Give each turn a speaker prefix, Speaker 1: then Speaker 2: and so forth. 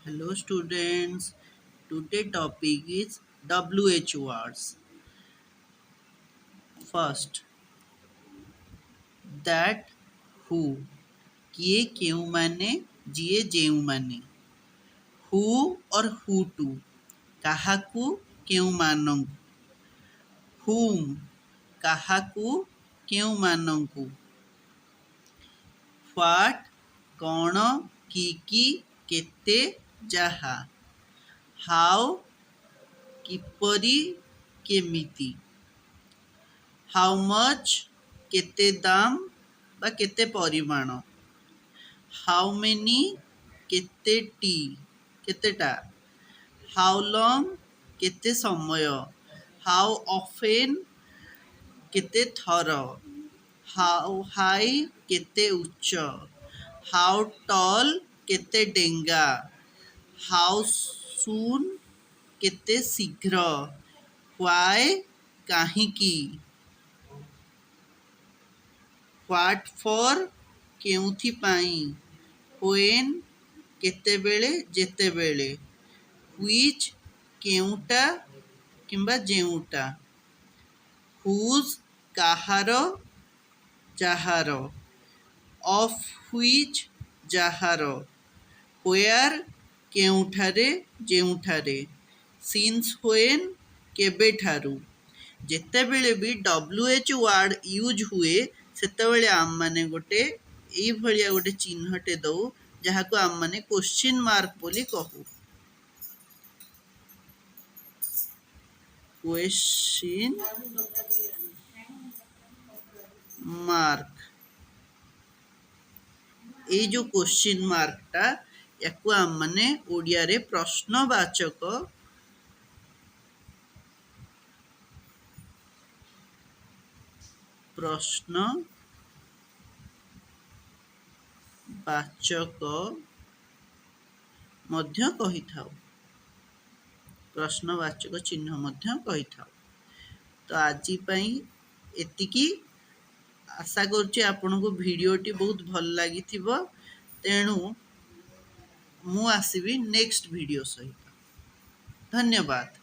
Speaker 1: Hello students. Today topic is WH words. First, that, who. किए केउमाने जिए जेउमाने. Who or who to. କାହାକୁ କେଉଁମାନଙ୍କୁ. Whom କାହାକୁ କେଉଁମାନଙ୍କୁ. What କ'ଣ କି କେତେ ଯାହା. How କିପରି କେମିତି. How much କେତେ ଦାମ ବା କେତେ ପରିମାଣ. How many କେତେଟି କେତେଟା. How long କେତେ ସମୟ. How often କେତେ ଥର. How high କେତେ ଉଚ୍ଚ. How tall କେତେ ଡେଙ୍ଗା. How soon କେତେ ଶୀଘ୍ର. Why କାହିଁକି. What for କେଉଁଥିପାଇଁ. When କେତେବେଳେ ଯେତେବେଳେ. Which କେଉଁଟା କିମ୍ବା ଯେଉଁଟା. Whose କାହାର ଯାହାର. Of which ଯାହାର. Where କେଉଁଠାରେ ଯେଉଁଠାରେ. Since when କେବେଠାରୁ. ଯେତେବେଳେ ବି WH ୱାର୍ଡ ୟୁଜ୍ ହୁଏ ସେତେବେଳେ ଆମମାନେ ଗୋଟେ ଏଇଭଳିଆ ଗୋଟେ ଚିହ୍ନଟେ ଦଉ ଯାହାକୁ ଆମମାନେ କ୍ୱେଶ୍ଚିନ୍ ମାର୍କ ବୋଲି କହୁ. Question mark. ଏଇ ଯୋଉ କ୍ୱେଶ୍ଚିନ୍ ମାର୍କଟା ୟାକୁ ଆମମାନେ ଓଡ଼ିଆରେ ପ୍ରଶ୍ନବାଚକ ମଧ୍ୟ କହିଥାଉ. ପ୍ରଶ୍ନବାଚକ ଚିହ୍ନ ମଧ୍ୟ କହିଥାଉ. ତ ଆଜି ପାଇଁ ଏତିକି. ଆଶା କରୁଛି ଆପଣଙ୍କୁ ଭିଡ଼ିଓଟି ବହୁତ ଭଲ ଲାଗିଥିବ. ତେଣୁ ମୁଁ ଆସିବି ନେକ୍ସଟ ଭିଡ଼ିଓ ସହିତ. ଧନ୍ୟବାଦ.